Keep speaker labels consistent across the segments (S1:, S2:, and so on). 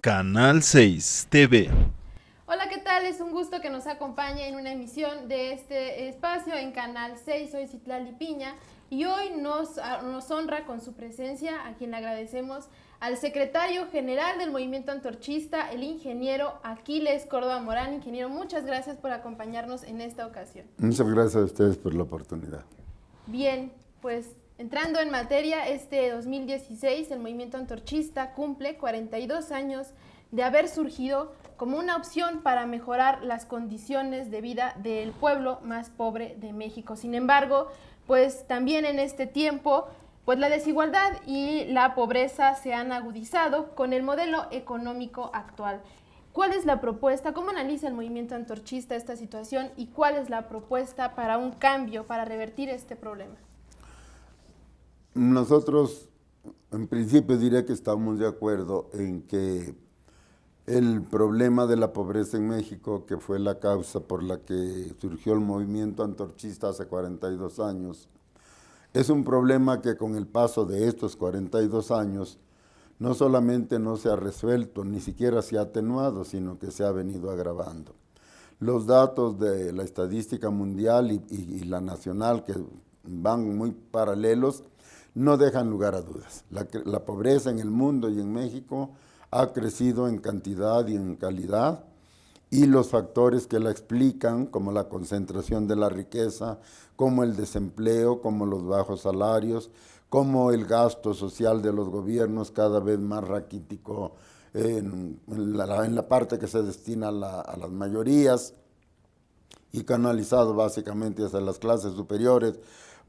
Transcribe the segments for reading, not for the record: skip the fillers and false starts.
S1: Canal 6 TV.
S2: Hola, ¿qué tal? Es un gusto que nos acompañe en una emisión de este espacio en Canal 6. Soy Citlali Piña y hoy nos honra con su presencia, a quien le agradecemos, al secretario general del Movimiento Antorchista, el ingeniero Aquiles Córdoba Morán. Ingeniero, muchas gracias por acompañarnos en esta ocasión.
S3: Muchas gracias a ustedes por la oportunidad.
S2: Bien, pues entrando en materia, este 2016 el Movimiento Antorchista cumple 42 años de haber surgido como una opción para mejorar las condiciones de vida del pueblo más pobre de México. Sin embargo, pues también en este tiempo, pues la desigualdad y la pobreza se han agudizado con el modelo económico actual. ¿Cuál es la propuesta? ¿Cómo analiza el movimiento antorchista esta situación? ¿Y cuál es la propuesta para un cambio, para revertir este problema?
S3: Nosotros, en principio, diré que estamos de acuerdo en que el problema de la pobreza en México, que fue la causa por la que surgió el movimiento antorchista hace 42 años, es un problema que con el paso de estos 42 años no solamente no se ha resuelto, ni siquiera se ha atenuado, sino que se ha venido agravando. Los datos de la estadística mundial y la nacional, que van muy paralelos, no dejan lugar a dudas. La pobreza en el mundo y en México ha crecido en cantidad y en calidad, y los factores que la explican, como la concentración de la riqueza, como el desempleo, como los bajos salarios, como el gasto social de los gobiernos cada vez más raquítico en la parte que se destina a las mayorías y canalizado básicamente hacia las clases superiores,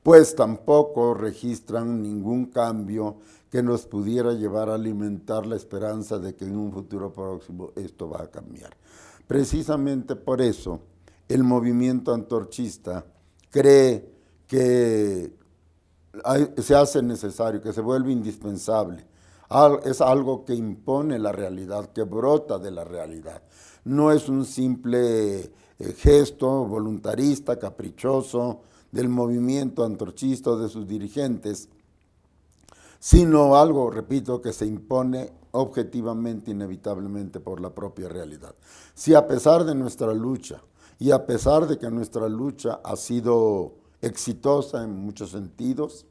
S3: pues tampoco registran ningún cambio que nos pudiera llevar a alimentar la esperanza de que en un futuro próximo esto va a cambiar. Precisamente por eso, el movimiento antorchista cree que se hace necesario, que se vuelve indispensable. Es algo que impone la realidad, que brota de la realidad. No es un simple gesto voluntarista, caprichoso, del movimiento antorchista o de sus dirigentes, sino algo, repito, que se impone objetivamente, inevitablemente por la propia realidad. Si a pesar de nuestra lucha, y a pesar de que nuestra lucha ha sido exitosa en muchos sentidos,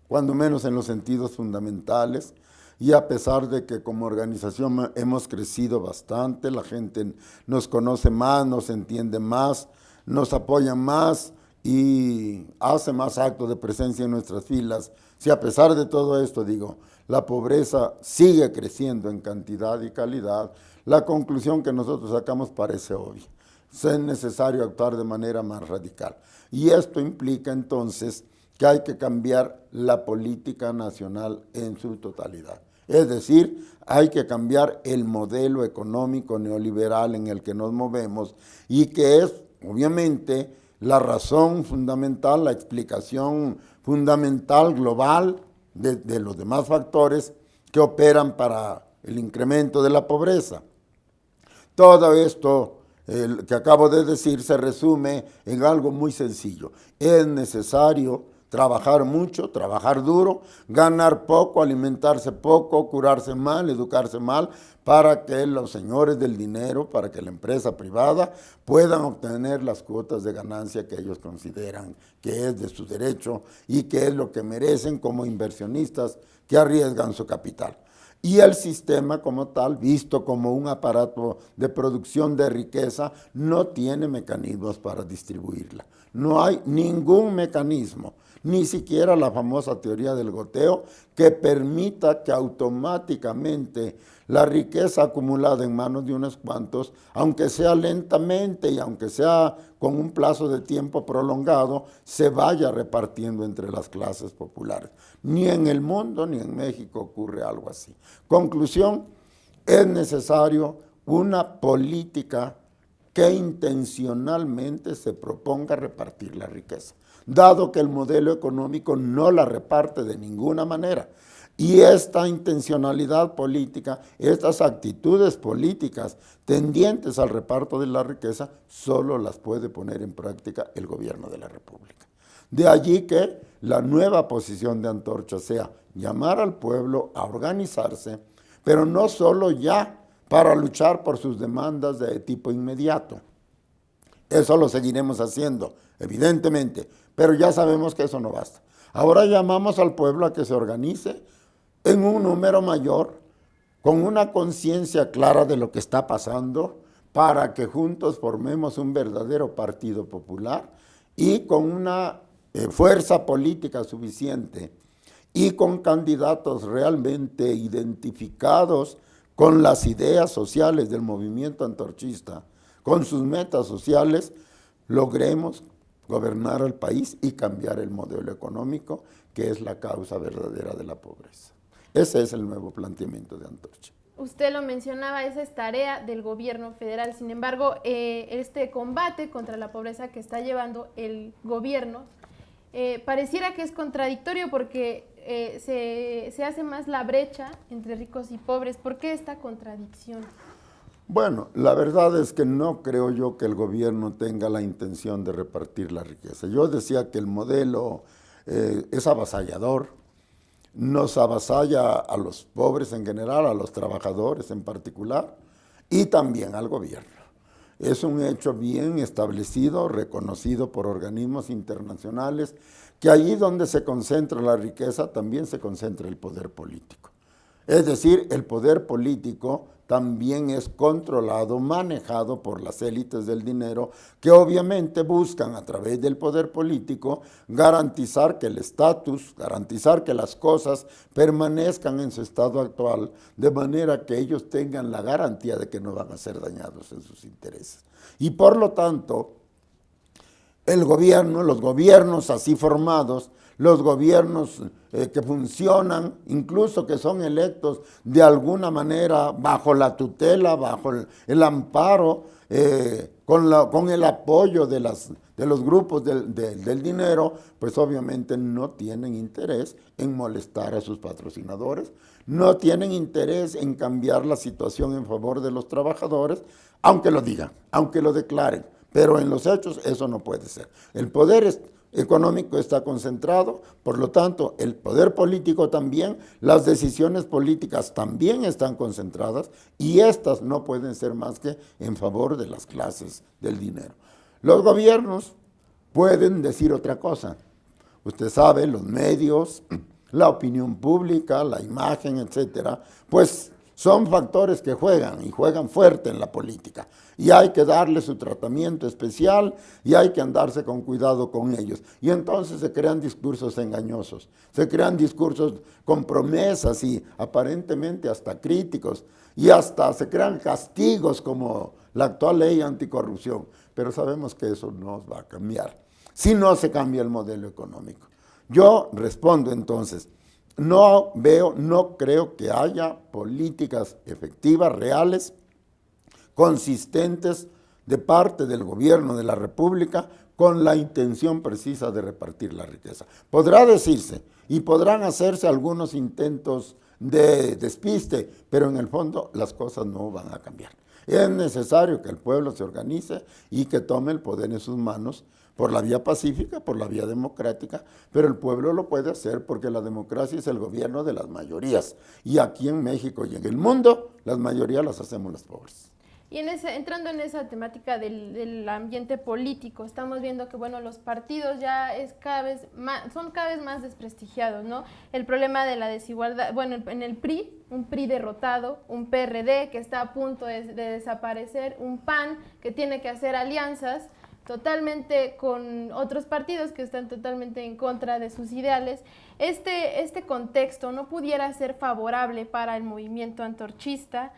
S3: cuando menos en los sentidos fundamentales, y a pesar de que como organización hemos crecido bastante, la gente nos conoce más, nos entiende más, nos apoya más y hace más actos de presencia en nuestras filas. Si a pesar de todo esto, la pobreza sigue creciendo en cantidad y calidad, la conclusión que nosotros sacamos parece obvia. Es necesario actuar de manera más radical. Y esto implica entonces que hay que cambiar la política nacional en su totalidad. Es decir, hay que cambiar el modelo económico neoliberal en el que nos movemos y que es, obviamente, la razón fundamental, la explicación fundamental global de los demás factores que operan para el incremento de la pobreza. Todo esto que acabo de decir se resume en algo muy sencillo. Es necesario trabajar mucho, trabajar duro, ganar poco, alimentarse poco, curarse mal, educarse mal, para que los señores del dinero, para que la empresa privada puedan obtener las cuotas de ganancia que ellos consideran que es de su derecho y que es lo que merecen como inversionistas que arriesgan su capital. Y el sistema como tal, visto como un aparato de producción de riqueza, no tiene mecanismos para distribuirla. No hay ningún mecanismo, ni siquiera la famosa teoría del goteo, que permita que automáticamente la riqueza acumulada en manos de unos cuantos, aunque sea lentamente y aunque sea con un plazo de tiempo prolongado, se vaya repartiendo entre las clases populares. Ni en el mundo ni en México ocurre algo así. Conclusión, es necesario una política que intencionalmente se proponga repartir la riqueza, dado que el modelo económico no la reparte de ninguna manera. Y esta intencionalidad política, estas actitudes políticas tendientes al reparto de la riqueza, solo las puede poner en práctica el gobierno de la República. De allí que la nueva posición de Antorcha sea llamar al pueblo a organizarse, pero no solo ya para luchar por sus demandas de tipo inmediato. Eso lo seguiremos haciendo, evidentemente, pero ya sabemos que eso no basta. Ahora llamamos al pueblo a que se organice en un número mayor, con una conciencia clara de lo que está pasando, para que juntos formemos un verdadero partido popular y con una fuerza política suficiente y con candidatos realmente identificados con las ideas sociales del movimiento antorchista, con sus metas sociales, logremos gobernar al país y cambiar el modelo económico, que es la causa verdadera de la pobreza. Ese es el nuevo planteamiento de Antorcha.
S2: Usted lo mencionaba, esa es tarea del gobierno federal. Sin embargo, este combate contra la pobreza que está llevando el gobierno pareciera que es contradictorio porque se hace más la brecha entre ricos y pobres. ¿Por qué esta contradicción?
S3: Bueno, la verdad es que no creo yo que el gobierno tenga la intención de repartir la riqueza. Yo decía que el modelo es avasallador, nos avasalla a los pobres en general, a los trabajadores en particular, y también al gobierno. Es un hecho bien establecido, reconocido por organismos internacionales, que allí donde se concentra la riqueza también se concentra el poder político. Es decir, el poder político también es controlado, manejado por las élites del dinero, que obviamente buscan a través del poder político garantizar que el estatus, garantizar que las cosas permanezcan en su estado actual, de manera que ellos tengan la garantía de que no van a ser dañados en sus intereses. Y por lo tanto, el gobierno, los gobiernos así formados, los gobiernos que funcionan, incluso que son electos de alguna manera bajo la tutela, bajo el amparo, con el apoyo de los grupos del dinero, pues obviamente no tienen interés en molestar a sus patrocinadores, no tienen interés en cambiar la situación en favor de los trabajadores, aunque lo digan, aunque lo declaren, pero en los hechos eso no puede ser. El poder económico está concentrado, por lo tanto, el poder político también, las decisiones políticas también están concentradas y estas no pueden ser más que en favor de las clases del dinero. Los gobiernos pueden decir otra cosa. Usted sabe, los medios, la opinión pública, la imagen, etcétera, pues son factores que juegan y juegan fuerte en la política y hay que darle su tratamiento especial y hay que andarse con cuidado con ellos. Y entonces se crean discursos engañosos, se crean discursos con promesas y aparentemente hasta críticos y hasta se crean castigos como la actual ley anticorrupción, pero sabemos que eso no va a cambiar si no se cambia el modelo económico. Yo respondo entonces, no creo que haya políticas efectivas, reales, consistentes de parte del gobierno de la República con la intención precisa de repartir la riqueza. Podrá decirse y podrán hacerse algunos intentos de despiste, pero en el fondo las cosas no van a cambiar. Es necesario que el pueblo se organice y que tome el poder en sus manos por la vía pacífica, por la vía democrática, pero el pueblo lo puede hacer porque la democracia es el gobierno de las mayorías. Y aquí en México y en el mundo, las mayorías las hacemos los pobres.
S2: Y entrando en esa temática del ambiente político, estamos viendo que bueno, los partidos ya son cada vez más desprestigiados, ¿no? El problema de la desigualdad, bueno, en el PRI, un PRI derrotado, un PRD que está a punto de desaparecer, un PAN que tiene que hacer alianzas totalmente con otros partidos que están totalmente en contra de sus ideales. Este contexto no pudiera ser favorable para el movimiento antorchista,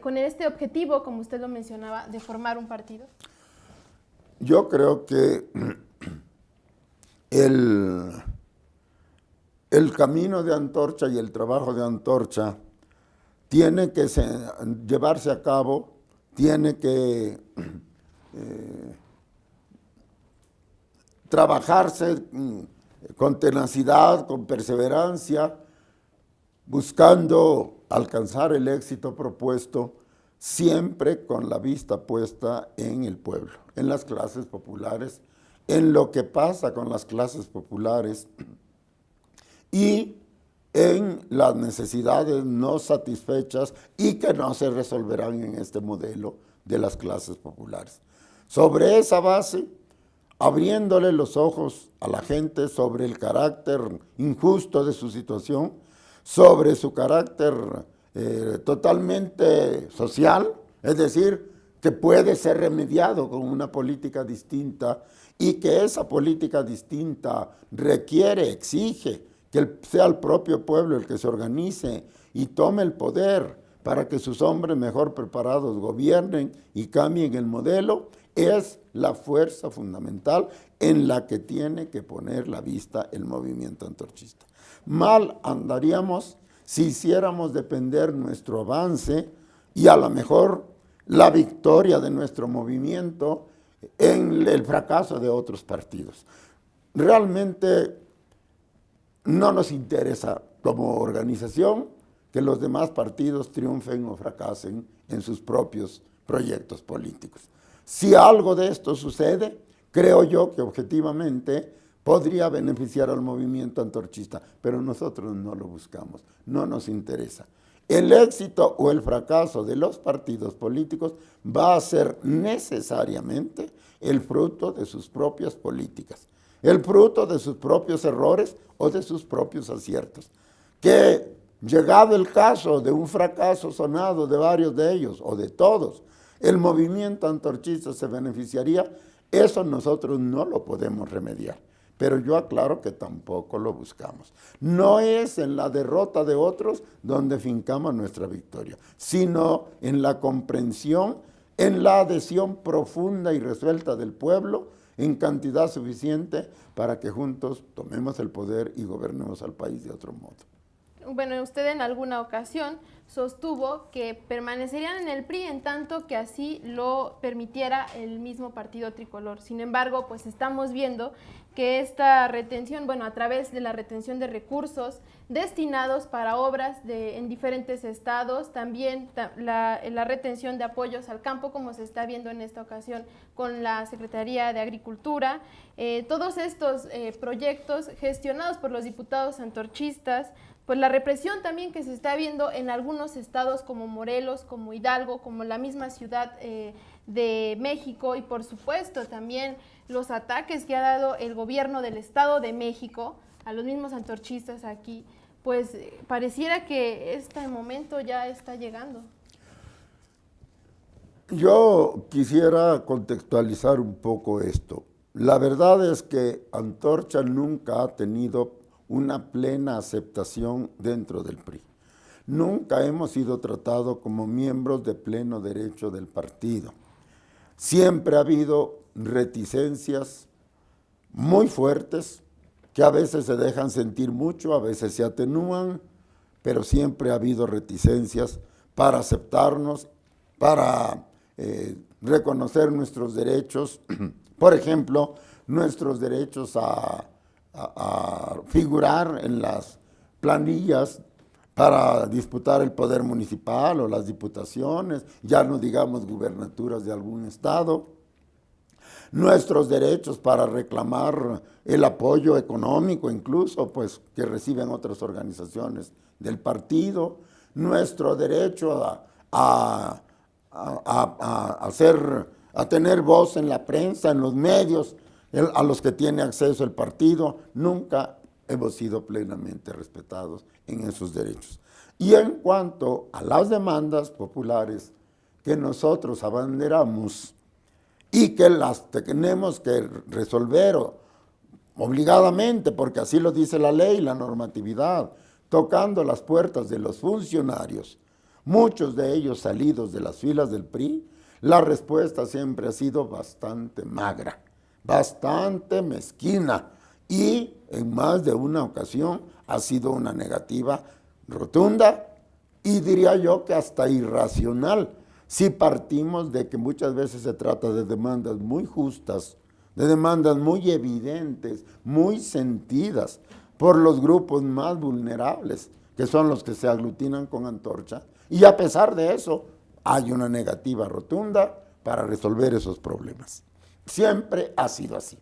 S2: con este objetivo, como usted lo mencionaba, de formar un partido.
S3: Yo creo que el camino de Antorcha y el trabajo de Antorcha tiene que llevarse a cabo, tiene que trabajarse con tenacidad, con perseverancia, buscando alcanzar el éxito propuesto, siempre con la vista puesta en el pueblo, en las clases populares, en lo que pasa con las clases populares y en las necesidades no satisfechas y que no se resolverán en este modelo de las clases populares. Sobre esa base, abriéndole los ojos a la gente sobre el carácter injusto de su situación, sobre su carácter totalmente social, es decir, que puede ser remediado con una política distinta y que esa política distinta requiere, exige que sea el propio pueblo el que se organice y tome el poder para que sus hombres mejor preparados gobiernen y cambien el modelo, es la fuerza fundamental en la que tiene que poner la vista el movimiento antorchista. Mal andaríamos si hiciéramos depender nuestro avance y a lo mejor la victoria de nuestro movimiento en el fracaso de otros partidos. Realmente no nos interesa como organización que los demás partidos triunfen o fracasen en sus propios proyectos políticos. Si algo de esto sucede, creo yo que objetivamente podría beneficiar al movimiento antorchista, pero nosotros no lo buscamos, no nos interesa. El éxito o el fracaso de los partidos políticos va a ser necesariamente el fruto de sus propias políticas, el fruto de sus propios errores o de sus propios aciertos. Que llegado el caso de un fracaso sonado de varios de ellos o de todos, el movimiento antorchista se beneficiaría, eso nosotros no lo podemos remediar. Pero yo aclaro que tampoco lo buscamos. No es en la derrota de otros donde fincamos nuestra victoria, sino en la comprensión, en la adhesión profunda y resuelta del pueblo en cantidad suficiente para que juntos tomemos el poder y gobernemos al país de otro modo.
S2: Bueno, usted en alguna ocasión sostuvo que permanecerían en el PRI en tanto que así lo permitiera el mismo partido tricolor. Sin embargo, pues estamos viendo que esta retención, bueno, a través de la retención de recursos destinados para obras en diferentes estados, también la retención de apoyos al campo, como se está viendo en esta ocasión con la Secretaría de Agricultura, todos estos proyectos gestionados por los diputados antorchistas, pues la represión también que se está viendo en algunos estados como Morelos, como Hidalgo, como la misma Ciudad de México y por supuesto también los ataques que ha dado el gobierno del Estado de México a los mismos antorchistas aquí, pues pareciera que este momento ya está llegando.
S3: Yo quisiera contextualizar un poco esto. La verdad es que Antorcha nunca ha tenido una plena aceptación dentro del PRI. Nunca hemos sido tratados como miembros de pleno derecho del partido. Siempre ha habido reticencias muy fuertes que a veces se dejan sentir mucho, a veces se atenúan, pero siempre ha habido reticencias para aceptarnos, para reconocer nuestros derechos, por ejemplo, nuestros derechos a figurar en las planillas para disputar el poder municipal o las diputaciones, ya no digamos gubernaturas de algún estado, nuestros derechos para reclamar el apoyo económico incluso, pues que reciben otras organizaciones del partido, nuestro derecho a tener voz en la prensa, en los medios, a los que tiene acceso el partido. Nunca hemos sido plenamente respetados en esos derechos. Y en cuanto a las demandas populares que nosotros abanderamos y que las tenemos que resolver obligadamente, porque así lo dice la ley, la normatividad, tocando las puertas de los funcionarios, muchos de ellos salidos de las filas del PRI, la respuesta siempre ha sido bastante magra, bastante mezquina y en más de una ocasión ha sido una negativa rotunda y diría yo que hasta irracional, si partimos de que muchas veces se trata de demandas muy justas, de demandas muy evidentes, muy sentidas por los grupos más vulnerables, que son los que se aglutinan con Antorcha, y a pesar de eso hay una negativa rotunda para resolver esos problemas. Siempre ha sido así.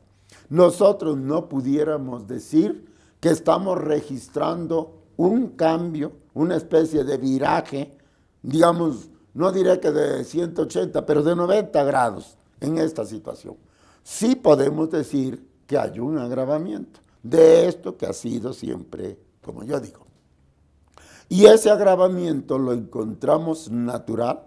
S3: Nosotros no pudiéramos decir que estamos registrando un cambio, una especie de viraje, digamos, no diré que de 180, pero de 90 grados en esta situación. Sí podemos decir que hay un agravamiento de esto que ha sido siempre, como yo digo. Y ese agravamiento lo encontramos natural,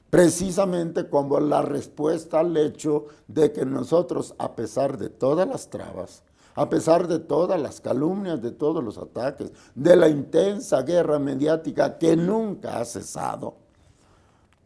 S3: precisamente como la respuesta al hecho de que nosotros, a pesar de todas las trabas, a pesar de todas las calumnias, de todos los ataques, de la intensa guerra mediática que nunca ha cesado,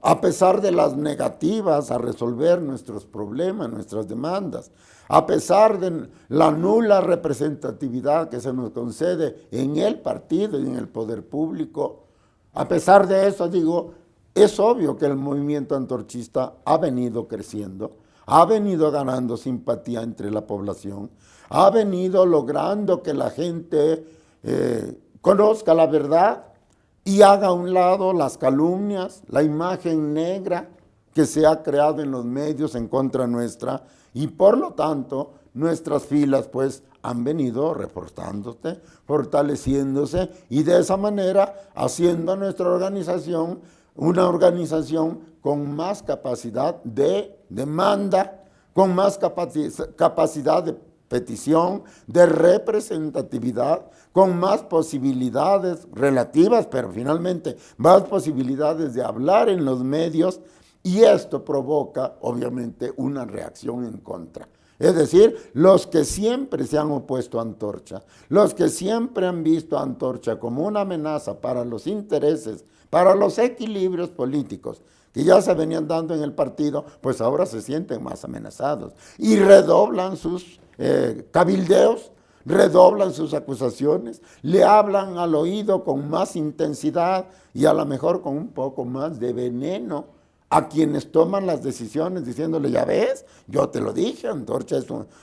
S3: a pesar de las negativas a resolver nuestros problemas, nuestras demandas, a pesar de la nula representatividad que se nos concede en el partido y en el poder público, a pesar de eso, digo, es obvio que el movimiento antorchista ha venido creciendo, ha venido ganando simpatía entre la población, ha venido logrando que la gente conozca la verdad y haga a un lado las calumnias, la imagen negra que se ha creado en los medios en contra nuestra, y por lo tanto nuestras filas pues han venido reforzándose, fortaleciéndose y de esa manera haciendo a nuestra organización una organización con más capacidad de demanda, con más capacidad de petición, de representatividad, con más posibilidades relativas, pero finalmente más posibilidades de hablar en los medios, y esto provoca obviamente una reacción en contra. Es decir, los que siempre se han opuesto a Antorcha, los que siempre han visto a Antorcha como una amenaza para los intereses, para los equilibrios políticos que ya se venían dando en el partido, pues ahora se sienten más amenazados y redoblan sus cabildeos, redoblan sus acusaciones, le hablan al oído con más intensidad y a lo mejor con un poco más de veneno a quienes toman las decisiones diciéndole, ya ves, yo te lo dije, Antorcha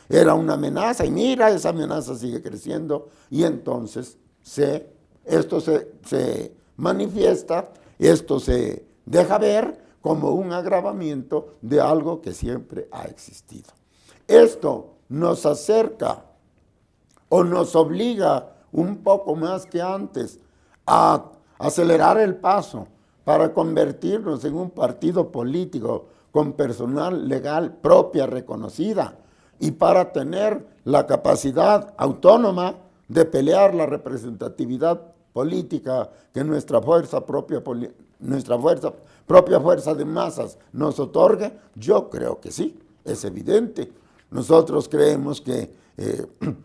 S3: era una amenaza y mira, esa amenaza sigue creciendo y entonces esto se manifiesta, esto se deja ver como un agravamiento de algo que siempre ha existido. Esto nos acerca o nos obliga un poco más que antes a acelerar el paso para convertirnos en un partido político con personal legal propia reconocida y para tener la capacidad autónoma de pelear la representatividad política que nuestra propia fuerza de masas nos otorgue. Yo creo que sí, es evidente. Nosotros creemos que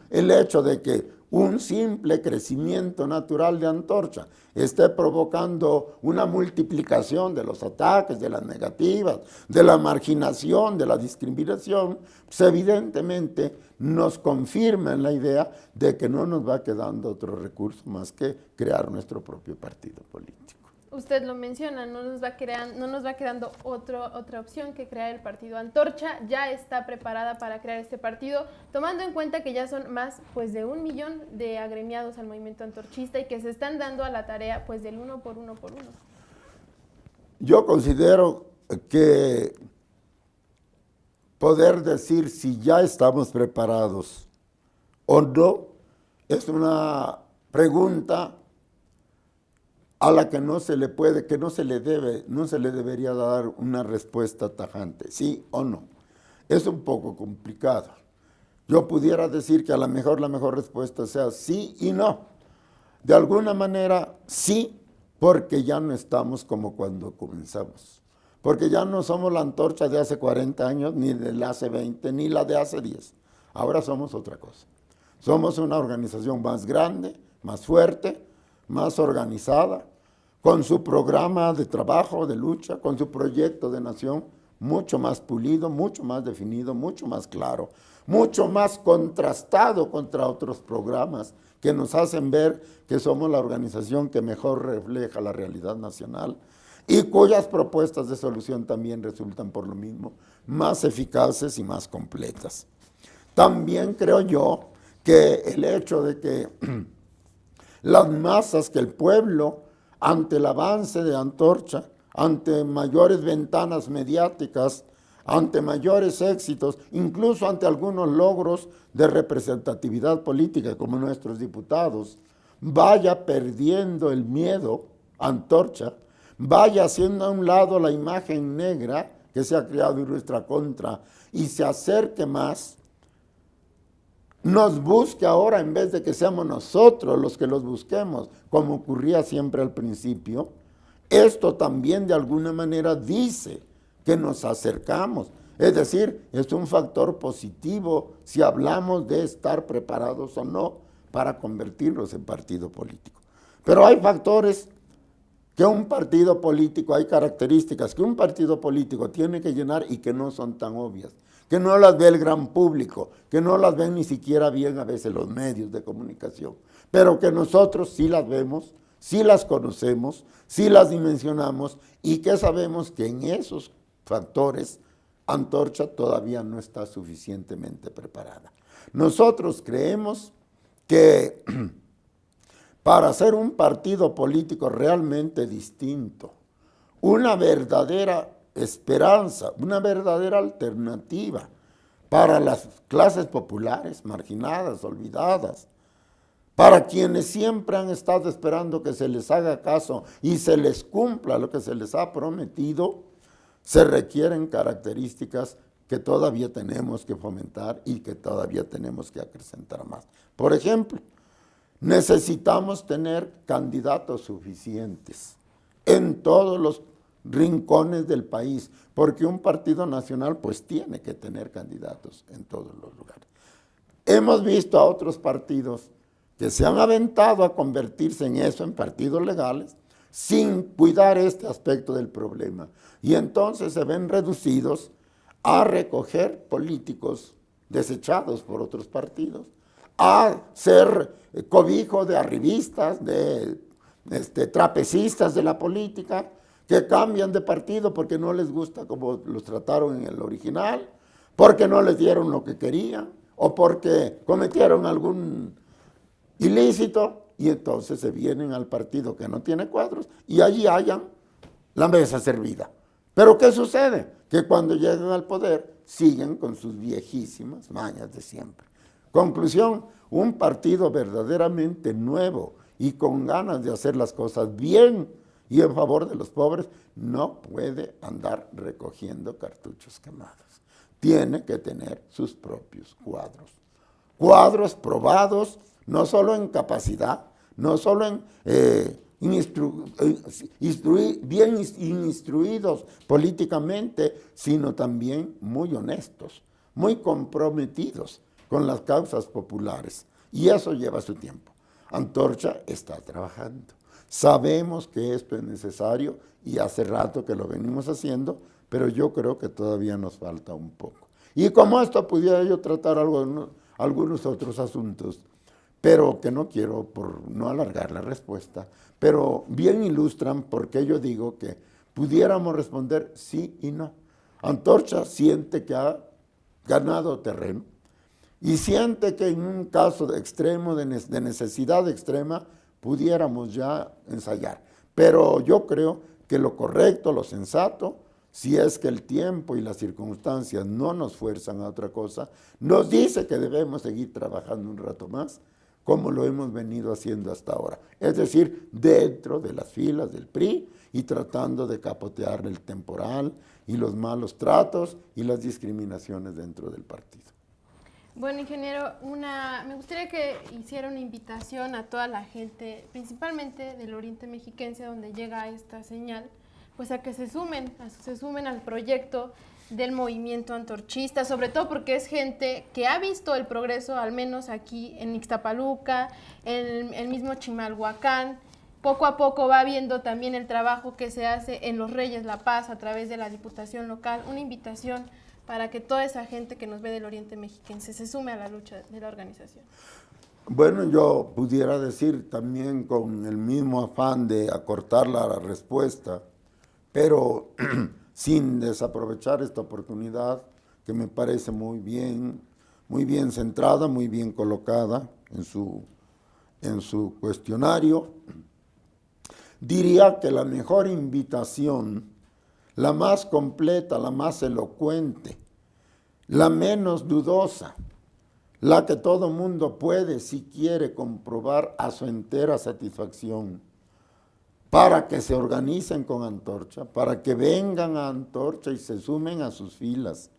S3: el hecho de que un simple crecimiento natural de Antorcha esté provocando una multiplicación de los ataques, de las negativas, de la marginación, de la discriminación, pues evidentemente nos confirma en la idea de que no nos va quedando otro recurso más que crear nuestro propio partido político.
S2: Usted lo menciona, no nos va quedando otra opción que crear el partido. Antorcha ya está preparada para crear este partido, tomando en cuenta que ya son más pues, de 1 millón de agremiados al movimiento antorchista y que se están dando a la tarea pues, del uno por uno.
S3: Yo considero que poder decir si ya estamos preparados o no es una pregunta a la que no se le debería dar una respuesta tajante, sí o no. Es un poco complicado. Yo pudiera decir que a lo mejor la mejor respuesta sea sí y no. De alguna manera, sí, porque ya no estamos como cuando comenzamos. Porque ya no somos la Antorcha de hace 40 años, ni de la hace 20, ni la de hace 10. Ahora somos otra cosa. Somos una organización más grande, más fuerte, más organizada, con su programa de trabajo, de lucha, con su proyecto de nación mucho más pulido, mucho más definido, mucho más claro, mucho más contrastado contra otros programas que nos hacen ver que somos la organización que mejor refleja la realidad nacional y cuyas propuestas de solución también resultan por lo mismo más eficaces y más completas. También creo yo que el hecho de que las masas, que el pueblo, ante el avance de Antorcha, ante mayores ventanas mediáticas, ante mayores éxitos, incluso ante algunos logros de representatividad política como nuestros diputados, vaya perdiendo el miedo, Antorcha, vaya haciendo a un lado la imagen negra que se ha creado en nuestra contra y se acerque más, nos busque ahora en vez de que seamos nosotros los que los busquemos, como ocurría siempre al principio. Esto también de alguna manera dice que nos acercamos. Es decir, es un factor positivo si hablamos de estar preparados o no para convertirlos en partido político. Pero hay factores que un partido político, hay características que un partido político tiene que llenar y que no son tan obvias, que no las ve el gran público, que no las ven ni siquiera bien a veces los medios de comunicación, pero que nosotros sí las vemos, sí las conocemos, sí las dimensionamos y que sabemos que en esos factores Antorcha todavía no está suficientemente preparada. Nosotros creemos que para ser un partido político realmente distinto, una verdadera esperanza, una verdadera alternativa para las clases populares, marginadas, olvidadas, para quienes siempre han estado esperando que se les haga caso y se les cumpla lo que se les ha prometido, se requieren características que todavía tenemos que fomentar y que todavía tenemos que acrecentar más. Por ejemplo, necesitamos tener candidatos suficientes en todos los rincones del país, porque un partido nacional pues tiene que tener candidatos en todos los lugares. Hemos visto a otros partidos que se han aventado a convertirse en eso, en partidos legales, sin cuidar este aspecto del problema. Y entonces se ven reducidos a recoger políticos desechados por otros partidos, a ser cobijo de arribistas, de trapecistas de la política, que cambian de partido porque no les gusta como los trataron en el original, porque no les dieron lo que querían, o porque cometieron algún ilícito, y entonces se vienen al partido que no tiene cuadros, y allí hayan la mesa servida. Pero ¿qué sucede? Que cuando llegan al poder, siguen con sus viejísimas mañas de siempre. Conclusión, un partido verdaderamente nuevo y con ganas de hacer las cosas bien y en favor de los pobres, no puede andar recogiendo cartuchos quemados. Tiene que tener sus propios cuadros. Cuadros probados, no solo en capacidad, no solo en bien instruidos políticamente, sino también muy honestos, muy comprometidos con las causas populares. Y eso lleva su tiempo. Antorcha está trabajando. Sabemos que esto es necesario y hace rato que lo venimos haciendo, pero yo creo que todavía nos falta un poco. Y como esto pudiera yo tratar algunos otros asuntos, pero que no quiero por no alargar la respuesta, pero bien ilustran por qué yo digo que pudiéramos responder sí y no. Antorcha siente que ha ganado terreno y siente que en un caso de extremo, de necesidad extrema, pudiéramos ya ensayar. Pero yo creo que lo correcto, lo sensato, si es que el tiempo y las circunstancias no nos fuerzan a otra cosa, nos dice que debemos seguir trabajando un rato más, como lo hemos venido haciendo hasta ahora. Es decir, dentro de las filas del PRI y tratando de capotear el temporal y los malos tratos y las discriminaciones dentro del partido.
S2: Bueno, ingeniero, me gustaría que hiciera una invitación a toda la gente, principalmente del Oriente Mexiquense, donde llega esta señal, pues a que se sumen al proyecto del movimiento antorchista, sobre todo porque es gente que ha visto el progreso, al menos aquí en Ixtapaluca, en el mismo Chimalhuacán. Poco a poco va viendo también el trabajo que se hace en Los Reyes La Paz a través de la Diputación Local. Una invitación para que toda esa gente que nos ve del Oriente Mexiquense se sume a la lucha de la organización.
S3: Bueno, yo pudiera decir también con el mismo afán de acortar la respuesta, pero sin desaprovechar esta oportunidad que me parece muy bien centrada, muy bien colocada en su cuestionario. Diría que la mejor invitación, la más completa, la más elocuente, la menos dudosa, la que todo mundo puede, si quiere, comprobar a su entera satisfacción, para que se organicen con Antorcha, para que vengan a Antorcha y se sumen a sus filas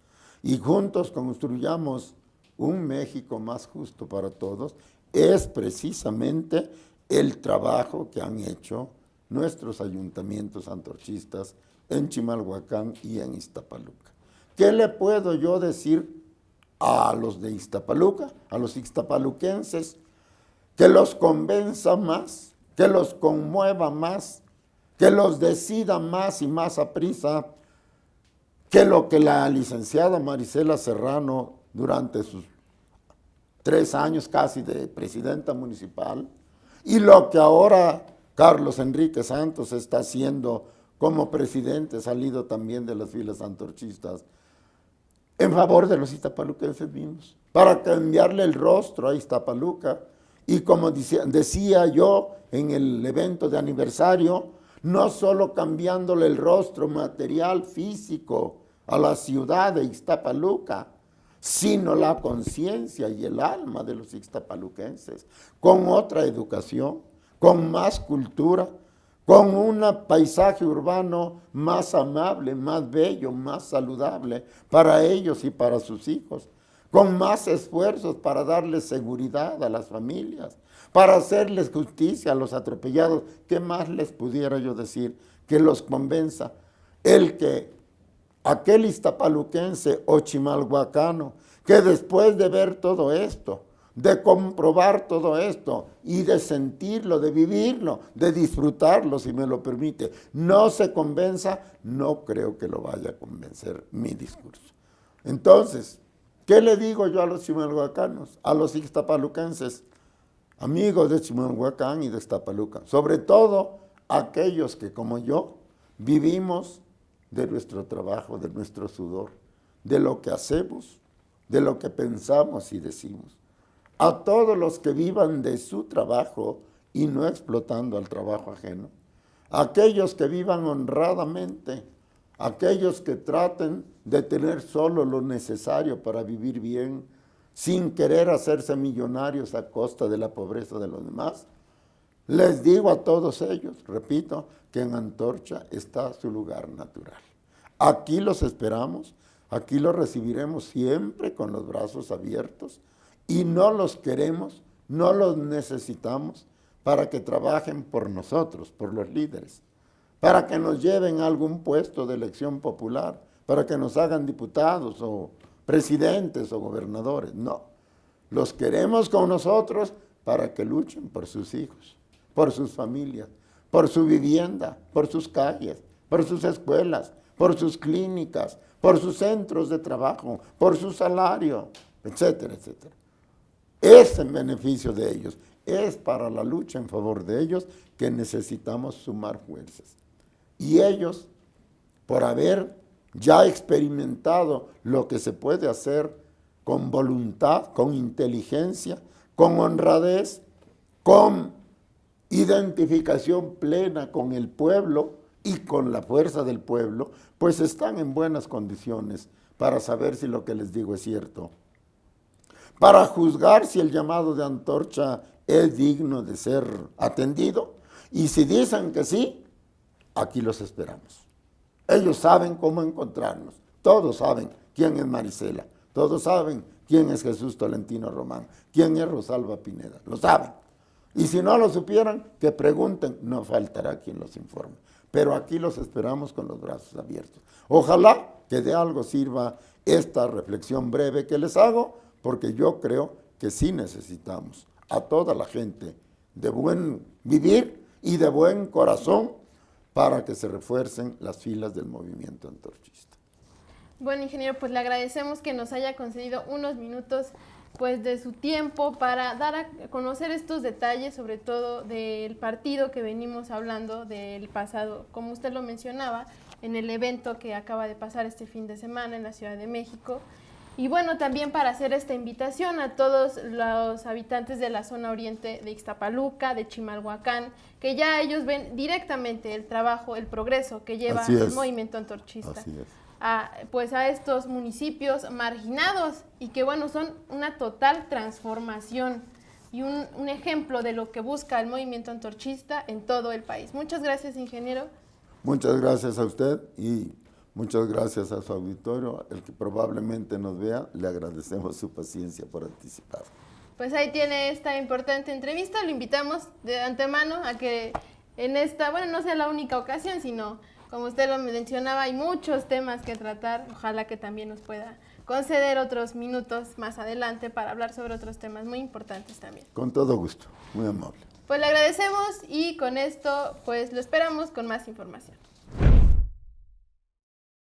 S3: y juntos construyamos un México más justo para todos, es precisamente el trabajo que han hecho nuestros ayuntamientos antorchistas en Chimalhuacán y en Iztapaluca. ¿Qué le puedo yo decir a los de Iztapaluca, a los ixtapaluquenses? Que los convenza más, que los conmueva más, que los decida más y más aprisa que lo que la licenciada Marisela Serrano durante sus 3 años casi de presidenta municipal y lo que ahora Carlos Enrique Santos está haciendo como presidente, salido también de las filas antorchistas, en favor de los iztapaluquenses mismos, para cambiarle el rostro a Iztapaluca. Y como decía yo en el evento de aniversario, no solo cambiándole el rostro material, físico, a la ciudad de Iztapaluca, sino la conciencia y el alma de los ixtapaluquenses, con otra educación, con más cultura, con un paisaje urbano más amable, más bello, más saludable para ellos y para sus hijos, con más esfuerzos para darles seguridad a las familias, para hacerles justicia a los atropellados. ¿Qué más les pudiera yo decir que los convenza el que aquel iztapaluquense o chimalhuacano, que después de ver todo esto, de comprobar todo esto y de sentirlo, de vivirlo, de disfrutarlo, si me lo permite, no se convenza, no creo que lo vaya a convencer mi discurso. Entonces, ¿qué le digo yo a los chimalhuacanos, a los ixtapaluquenses, amigos de Chimalhuacán y de Iztapaluca? Sobre todo aquellos que, como yo, vivimos de nuestro trabajo, de nuestro sudor, de lo que hacemos, de lo que pensamos y decimos. A todos los que vivan de su trabajo y no explotando al trabajo ajeno, aquellos que vivan honradamente, aquellos que traten de tener solo lo necesario para vivir bien, sin querer hacerse millonarios a costa de la pobreza de los demás, les digo a todos ellos, repito, que en Antorcha está su lugar natural. Aquí los esperamos, aquí los recibiremos siempre con los brazos abiertos y no los queremos, no los necesitamos para que trabajen por nosotros, por los líderes, para que nos lleven a algún puesto de elección popular, para que nos hagan diputados o presidentes o gobernadores. No, los queremos con nosotros para que luchen por sus hijos, por sus familias, por su vivienda, por sus calles, por sus escuelas, por sus clínicas, por sus centros de trabajo, por su salario, etcétera, etcétera. Es en beneficio de ellos, es para la lucha en favor de ellos que necesitamos sumar fuerzas. Y ellos, por haber ya experimentado lo que se puede hacer con voluntad, con inteligencia, con honradez, con identificación plena con el pueblo y con la fuerza del pueblo, pues están en buenas condiciones para saber si lo que les digo es cierto, para juzgar si el llamado de Antorcha es digno de ser atendido, y si dicen que sí, aquí los esperamos. Ellos saben cómo encontrarnos, todos saben quién es Marisela, todos saben quién es Jesús Tolentino Román, quién es Rosalba Pineda, lo saben. Y si no lo supieran, que pregunten, no faltará quien los informe. Pero aquí los esperamos con los brazos abiertos. Ojalá que de algo sirva esta reflexión breve que les hago, porque yo creo que sí necesitamos a toda la gente de buen vivir y de buen corazón para que se refuercen las filas del movimiento antorchista.
S2: Bueno, ingeniero, pues le agradecemos que nos haya concedido unos minutos pues de su tiempo para dar a conocer estos detalles, sobre todo del partido que venimos hablando del pasado, como usted lo mencionaba, en el evento que acaba de pasar este fin de semana en la Ciudad de México. Y bueno, también para hacer esta invitación a todos los habitantes de la zona oriente de Ixtapaluca, de Chimalhuacán, que ya ellos ven directamente el trabajo, el progreso que lleva el movimiento antorchista.
S3: Así es.
S2: Pues a estos municipios marginados y que bueno, son una total transformación y un ejemplo de lo que busca el movimiento antorchista en todo el país. Muchas gracias, ingeniero.
S3: Muchas gracias a usted y muchas gracias a su auditorio, el que probablemente nos vea, le agradecemos su paciencia por anticipado.
S2: Pues ahí tiene esta importante entrevista, lo invitamos de antemano a que en esta, bueno, no sea la única ocasión, sino, como usted lo mencionaba, hay muchos temas que tratar, ojalá que también nos pueda conceder otros minutos más adelante para hablar sobre otros temas muy importantes también.
S3: Con todo gusto, muy amable.
S2: Pues le agradecemos y con esto pues lo esperamos con más información.